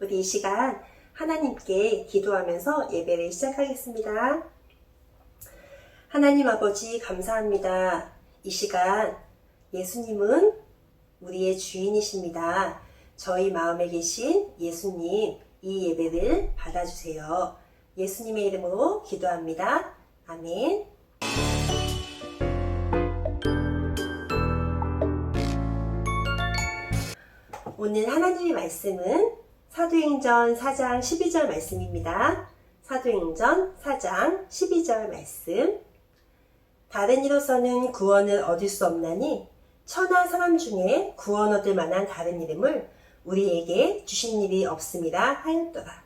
우리 이 시간 하나님께 기도하면서 예배를 시작하겠습니다. 하나님 아버지 감사합니다. 이 시간 예수님은 우리의 주인이십니다. 저희 마음에 계신 예수님, 이 예배를 받아주세요. 예수님의 이름으로 기도합니다. 아멘. 오늘 하나님의 말씀은 사도행전 4장 12절 말씀입니다. 사도행전 4장 12절 말씀. 다른 이로서는 구원을 얻을 수 없나니 천하 사람 중에 구원 얻을 만한 다른 이름을 우리에게 주신 일이 없음이라 하였더라.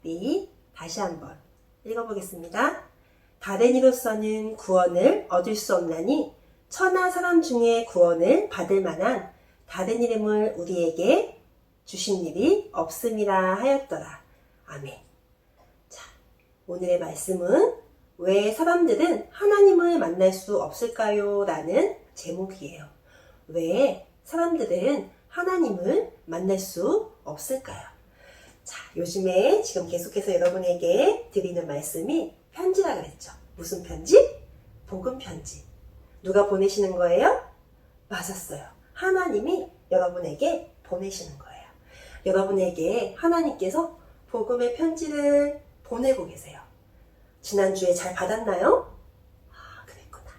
우리 다시 한번 읽어보겠습니다. 다른 이로서는 구원을 얻을 수 없나니 천하 사람 중에 구원을 받을 만한 다른 이름을 우리에게 주신 일이 없음이라 하였더라. 아멘. 자, 오늘의 말씀은 왜 사람들은 하나님을 만날 수 없을까요? 라는 제목이에요. 왜 사람들은 하나님을 만날 수 없을까요? 자, 요즘에 지금 계속해서 여러분에게 드리는 말씀이 편지라 그랬죠. 무슨 편지? 복음 편지. 누가 보내시는 거예요? 맞았어요. 하나님이 여러분에게 보내시는 거예요. 여러분에게 하나님께서 복음의 편지를 보내고 계세요. 지난주에 잘 받았나요? 그랬구나.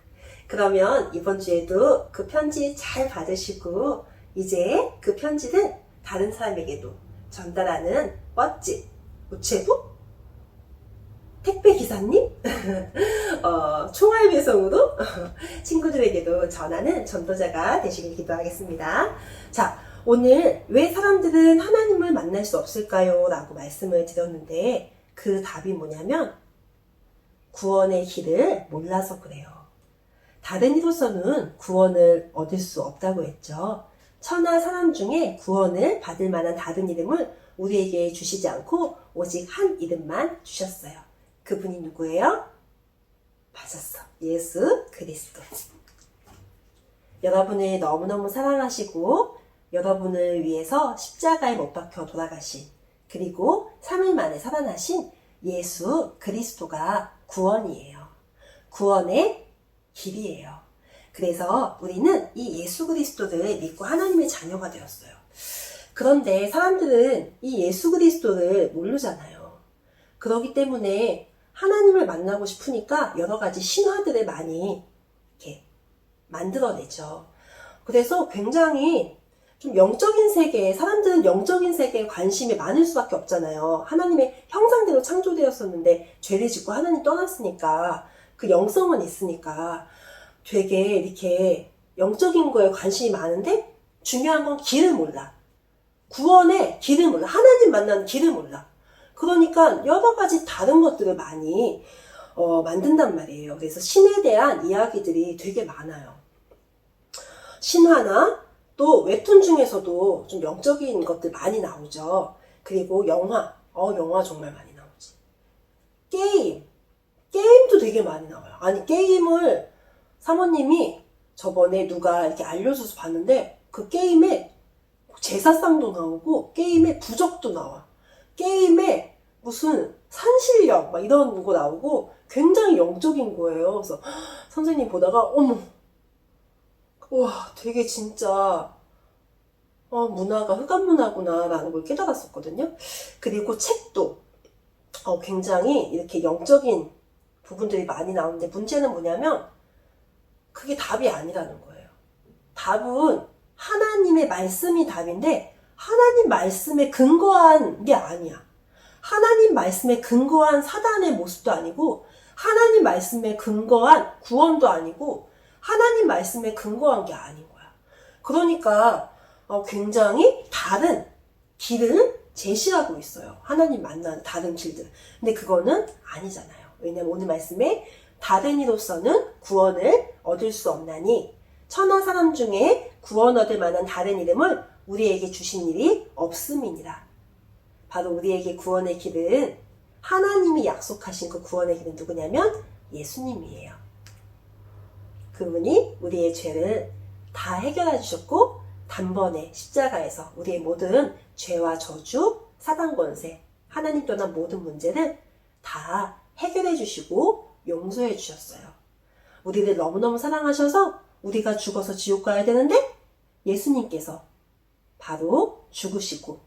그러면 이번 주에도 그 편지 잘 받으시고 이제 그 편지를 다른 사람에게도 전달하는 멋진 우체부? 택배 기사님? 총알 배송으로 친구들에게도 전하는 전도자가 되시길 기도하겠습니다. 자, 오늘 왜 사람들은 하나님을 만날 수 없을까요? 라고 말씀을 드렸는데 그 답이 뭐냐면 구원의 길을 몰라서 그래요. 다른 이로서는 구원을 얻을 수 없다고 했죠. 천하 사람 중에 구원을 받을 만한 다른 이름을 우리에게 주시지 않고 오직 한 이름만 주셨어요. 그분이 누구예요? 맞았어. 예수 그리스도. 여러분을 너무너무 사랑하시고 여러분을 위해서 십자가에 못 박혀 돌아가신 그리고 3일 만에 살아나신 예수 그리스도가 구원이에요. 구원의 길이에요. 그래서 우리는 이 예수 그리스도를 믿고 하나님의 자녀가 되었어요. 그런데 사람들은 이 예수 그리스도를 모르잖아요. 그렇기 때문에 하나님을 만나고 싶으니까 여러 가지 신화들을 많이 이렇게 만들어내죠. 그래서 굉장히 좀 영적인 세계에, 사람들은 영적인 세계에 관심이 많을 수밖에 없잖아요. 하나님의 형상대로 창조되었었는데 죄를 짓고 하나님 떠났으니까 그 영성은 있으니까 되게 이렇게 영적인 거에 관심이 많은데 중요한 건 길을 몰라. 구원의 길을 몰라. 하나님 만나는 길을 몰라. 그러니까 여러 가지 다른 것들을 많이 만든단 말이에요. 그래서 신에 대한 이야기들이 되게 많아요. 신화나 또 웹툰 중에서도 좀 영적인 것들 많이 나오죠. 그리고 영화, 영화 정말 많이 나오지. 게임도 되게 많이 나와요. 아니 게임을 사모님이 저번에 누가 이렇게 알려줘서 봤는데 그 게임에 제사상도 나오고 게임에 부적도 나와. 게임에 무슨 산신령 막 이런 거 나오고 굉장히 영적인 거예요. 그래서 선생님 보다가 어머 와 되게 진짜 문화가 흑암 문화구나 라는 걸 깨달았었거든요. 그리고 책도 굉장히 이렇게 영적인 부분들이 많이 나오는데 문제는 뭐냐면 그게 답이 아니라는 거예요. 답은 하나님의 말씀이 답인데 하나님 말씀에 근거한 게 아니야. 하나님 말씀에 근거한 사단의 모습도 아니고 하나님 말씀에 근거한 구원도 아니고 하나님 말씀에 근거한 게 아닌 거야. 그러니까 굉장히 다른 길을 제시하고 있어요. 하나님 만나는 다른 길들. 근데 그거는 아니잖아요. 왜냐면 오늘 말씀에 다른 이로서는 구원을 얻을 수 없나니 천하 사람 중에 구원 얻을 만한 다른 이름을 우리에게 주신 일이 없음이니라. 바로 우리에게 구원의 길은 하나님이 약속하신 그 구원의 길은 누구냐면 예수님이에요. 그분이 우리의 죄를 다 해결해 주셨고 단번에 십자가에서 우리의 모든 죄와 저주, 사단 권세, 하나님 떠난 모든 문제를 다 해결해 주시고 용서해 주셨어요. 우리를 너무너무 사랑하셔서 우리가 죽어서 지옥 가야 되는데 예수님께서 바로 죽으시고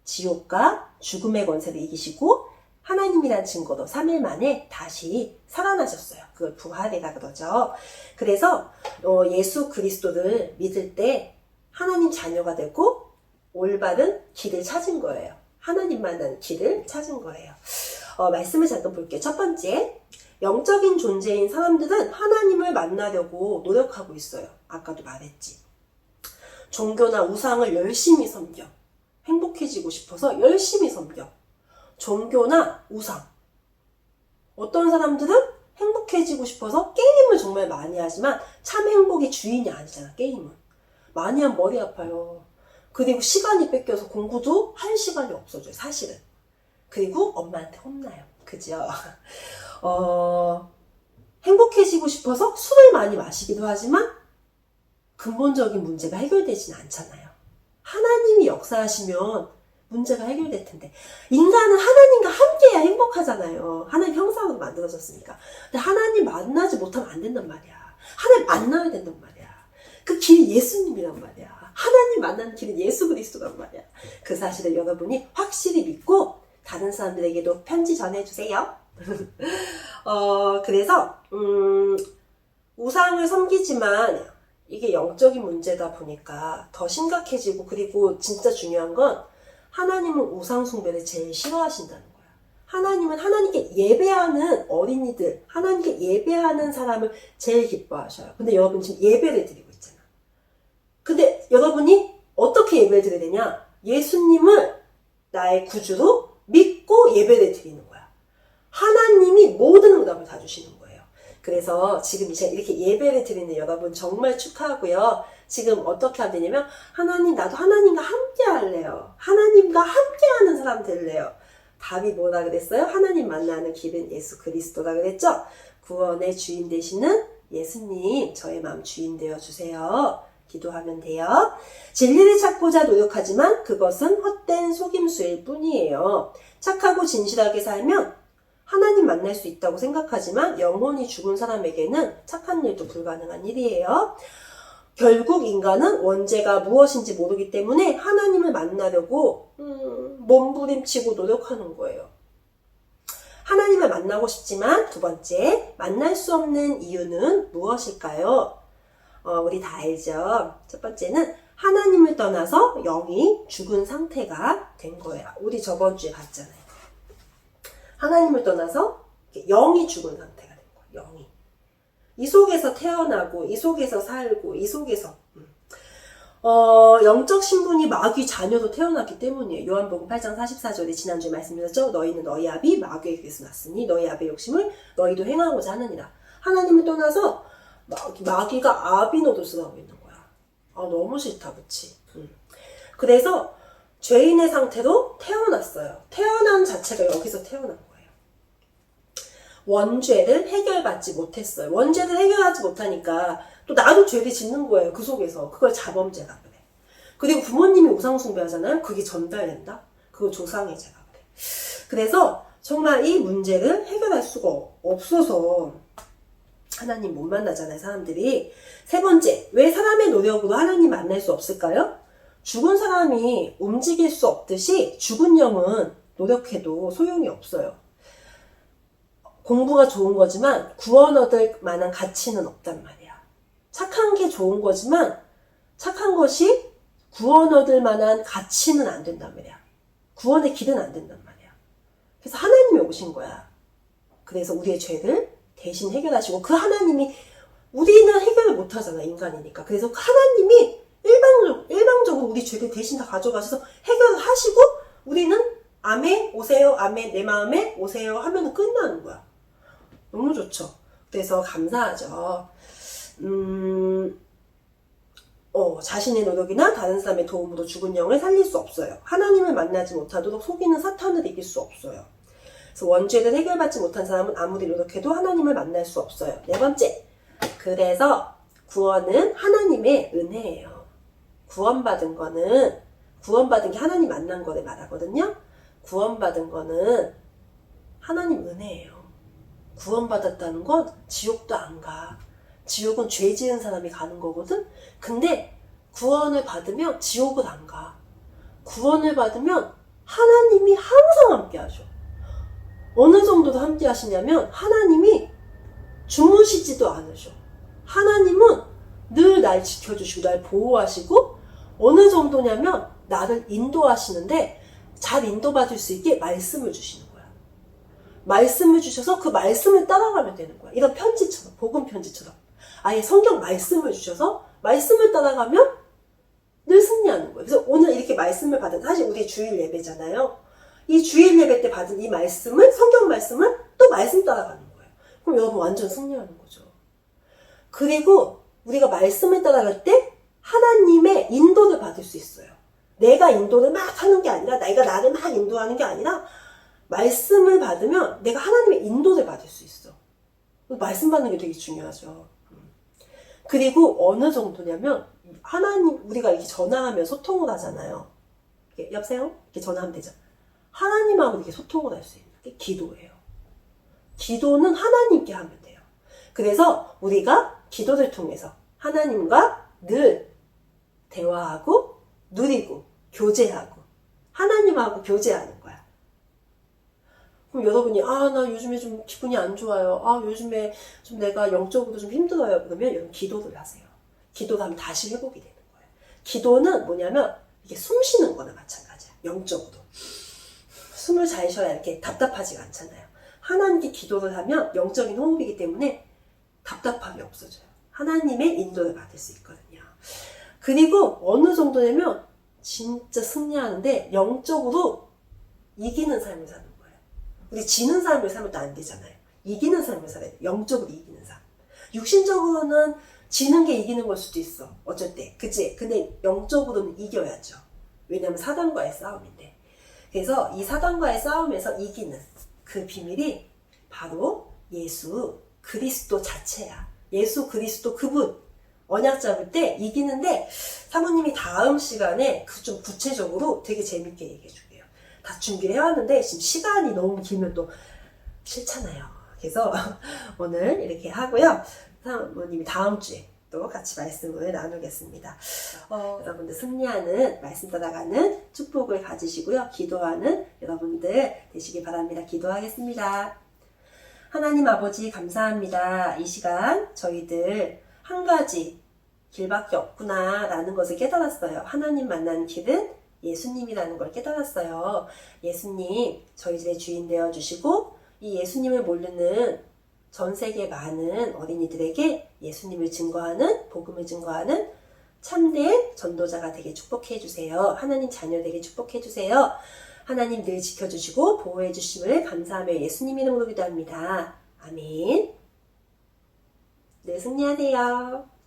지옥과 죽음의 권세를 이기시고 하나님이란 증거로 3일 만에 다시 살아나셨어요. 그걸 부활이라 그러죠. 그래서 예수 그리스도를 믿을 때 하나님 자녀가 되고 올바른 길을 찾은 거예요. 하나님 만난 길을 찾은 거예요. 말씀을 잠깐 볼게요. 첫 번째, 영적인 존재인 사람들은 하나님을 만나려고 노력하고 있어요. 아까도 말했지. 종교나 우상을 열심히 섬겨. 행복해지고 싶어서 열심히 섬겨. 종교나 우상. 어떤 사람들은 행복해지고 싶어서 게임을 정말 많이 하지만 참 행복의 주인이 아니잖아, 게임은. 많이 하면 머리 아파요. 그리고 시간이 뺏겨서 공부도 할 시간이 없어져요, 사실은. 그리고 엄마한테 혼나요. 그죠? 행복해지고 싶어서 술을 많이 마시기도 하지만 근본적인 문제가 해결되지는 않잖아요. 하나님이 역사하시면 문제가 해결될 텐데 인간은 하나님과 함께해야 행복하잖아요. 하나님 형상으로 만들어졌으니까. 근데 하나님 만나지 못하면 안 된단 말이야. 하나님 만나야 된단 말이야. 그 길이 예수님이란 말이야. 하나님 만나는 길은 예수 그리스도란 말이야. 그 사실을 여러분이 확실히 믿고 다른 사람들에게도 편지 전해주세요. 그래서 우상을 섬기지만 이게 영적인 문제다 보니까 더 심각해지고, 그리고 진짜 중요한 건 하나님은 우상 숭배를 제일 싫어하신다는 거야. 하나님은 하나님께 예배하는 어린이들, 하나님께 예배하는 사람을 제일 기뻐하셔요. 근데 여러분 지금 예배를 드리고 있잖아. 근데 여러분이 어떻게 예배를 드려야 되냐? 예수님을 나의 구주로 믿고 예배를 드리는 거야. 하나님이 모든 응답을 다 주시는 거예요. 그래서 지금 이제 이렇게 예배를 드리는 여러분 정말 축하하고요. 지금 어떻게 하면 되냐면 하나님, 나도 하나님과 함께 할래요. 하나님과 함께 하는 사람 될래요. 답이 뭐라 그랬어요? 하나님 만나는 길은 예수 그리스도라 그랬죠? 구원의 주인 되시는 예수님, 저의 마음 주인 되어주세요. 기도하면 돼요. 진리를 찾고자 노력하지만 그것은 헛된 속임수일 뿐이에요. 착하고 진실하게 살면 하나님 만날 수 있다고 생각하지만 영혼이 죽은 사람에게는 착한 일도 불가능한 일이에요. 결국 인간은 원죄가 무엇인지 모르기 때문에 하나님을 만나려고 몸부림치고 노력하는 거예요. 하나님을 만나고 싶지만 두 번째, 만날 수 없는 이유는 무엇일까요? 우리 다 알죠. 첫 번째는 하나님을 떠나서 영이 죽은 상태가 된 거예요. 우리 저번 주에 봤잖아요. 하나님을 떠나서 영이 죽은 상태가 된 거예요. 영이. 이 속에서 태어나고 이 속에서 살고 이 속에서 영적 신분이 마귀 자녀로 태어났기 때문이에요. 요한복음 8장 44절에 지난주에 말씀드렸죠. 너희는 너희 아비 마귀에게서 났으니 너희 아비의 욕심을 너희도 행하고자 하느니라. 하나님을 떠나서 마귀가 아비 노릇을 하고 있는 거야. 너무 싫다, 그치? 그래서 죄인의 상태로 태어났어요. 태어난 자체가 여기서 태어난 거예요. 원죄를 해결받지 못했어요. 원죄를 해결하지 못하니까 또 나도 죄를 짓는 거예요. 그 속에서. 그걸 자범죄라 그래. 그리고 부모님이 우상숭배하잖아요. 그게 전달된다? 그거 조상애죄라 그래. 그래서 정말 이 문제를 해결할 수가 없어서 하나님 못 만나잖아요, 사람들이. 세 번째, 왜 사람의 노력으로 하나님 만날 수 없을까요? 죽은 사람이 움직일 수 없듯이 죽은 영은 노력해도 소용이 없어요. 공부가 좋은 거지만 구원 얻을 만한 가치는 없단 말이야. 착한 게 좋은 거지만 착한 것이 구원 얻을 만한 가치는 안 된단 말이야. 구원의 길은 안 된단 말이야. 그래서 하나님이 오신 거야. 그래서 우리의 죄를 대신 해결하시고, 그 하나님이, 우리는 해결을 못 하잖아, 인간이니까. 그래서 그 하나님이 일방적으로 우리 죄를 대신 다 가져가셔서 해결을 하시고, 우리는 아멘, 오세요, 아멘, 내 마음에 오세요 하면은 끝나는 거야. 너무 좋죠. 그래서 감사하죠. 자신의 노력이나 다른 사람의 도움으로 죽은 영을 살릴 수 없어요. 하나님을 만나지 못하도록 속이는 사탄을 이길 수 없어요. 그래서 원죄를 해결받지 못한 사람은 아무리 노력해도 하나님을 만날 수 없어요. 네 번째, 그래서 구원은 하나님의 은혜예요. 구원받은 게 하나님 만난 거를 말하거든요. 구원받은 거는 하나님 은혜예요. 구원받았다는 건 지옥도 안 가. 지옥은 죄 지은 사람이 가는 거거든? 근데 구원을 받으면 지옥을 안 가. 구원을 받으면 하나님이 항상 함께 하죠. 어느 정도로 함께 하시냐면 하나님이 주무시지도 않으셔. 하나님은 늘 날 지켜주시고 날 보호하시고 어느 정도냐면 나를 인도하시는데 잘 인도받을 수 있게 말씀을 주시는 거야. 말씀을 주셔서 그 말씀을 따라가면 되는 거야. 이런 편지처럼, 복음 편지처럼. 아예 성경 말씀을 주셔서 말씀을 따라가면 늘 승리하는 거예요. 그래서 오늘 이렇게 말씀을 받은, 사실 우리 주일 예배잖아요. 이 주일 예배 때 받은 이 말씀을, 성경 말씀을 또 말씀 따라가는 거예요. 그럼 여러분 완전 승리하는 거죠. 그리고 우리가 말씀을 따라갈 때 하나님의 인도를 받을 수 있어요. 내가 인도를 막 하는 게 아니라, 내가 나를 막 인도하는 게 아니라 말씀을 받으면 내가 하나님의 인도를 받을 수 있어. 말씀 받는 게 되게 중요하죠. 그리고 어느 정도냐면 하나님, 우리가 이렇게 전화하면 소통을 하잖아요. 이렇게, 여보세요? 이렇게 전화하면 되죠. 하나님하고 이렇게 소통을 할 수 있는 게 기도예요. 기도는 하나님께 하면 돼요. 그래서 우리가 기도를 통해서 하나님과 늘 대화하고 누리고 교제하고 하나님하고 교제하는 거야. 그럼 여러분이 나 요즘에 좀 기분이 안 좋아요. 요즘에 좀 내가 영적으로 좀 힘들어요. 그러면 여러분 기도를 하세요. 기도를 하면 다시 회복이 되는 거예요. 기도는 뭐냐면 이게 숨 쉬는 거나 마찬가지야. 영적으로. 숨을 잘 쉬어야 이렇게 답답하지가 않잖아요. 하나님께 기도를 하면 영적인 호흡이기 때문에 답답함이 없어져요. 하나님의 인도를 받을 수 있거든요. 그리고 어느 정도냐면 진짜 승리하는데 영적으로 이기는 삶을 사는 거예요. 우리 지는 삶을 살면 또 안 되잖아요. 이기는 삶을 살아야 돼요. 영적으로 이기는 삶. 육신적으로는 지는 게 이기는 걸 수도 있어. 어쩔 때. 그치? 근데 영적으로는 이겨야죠. 왜냐면 사단과의 싸움인데. 그래서 이 사단과의 싸움에서 이기는 그 비밀이 바로 예수 그리스도 자체야. 예수 그리스도 그분. 언약 잡을 때 이기는데 사모님이 다음 시간에 그 좀 구체적으로 되게 재밌게 얘기해 줄게요. 다 준비를 해왔는데 지금 시간이 너무 길면 또 싫잖아요. 그래서 오늘 이렇게 하고요. 사모님이 다음 주에 또 같이 말씀을 나누겠습니다. 여러분들 승리하는, 말씀 따라가는 축복을 가지시고요. 기도하는 여러분들 되시길 바랍니다. 기도하겠습니다. 하나님 아버지 감사합니다. 이 시간 저희들 한 가지 길밖에 없구나 라는 것을 깨달았어요. 하나님 만나는 길은 예수님이라는 걸 깨달았어요. 예수님 저희들의 주인 되어주시고 이 예수님을 모르는 전 세계 많은 어린이들에게 예수님을 증거하는, 복음을 증거하는 참된 전도자가 되게 축복해 주세요. 하나님 자녀 되게 축복해 주세요. 하나님 늘 지켜주시고 보호해 주심을 감사하며 예수님 이름으로 기도합니다. 아멘. 늘 승리하세요.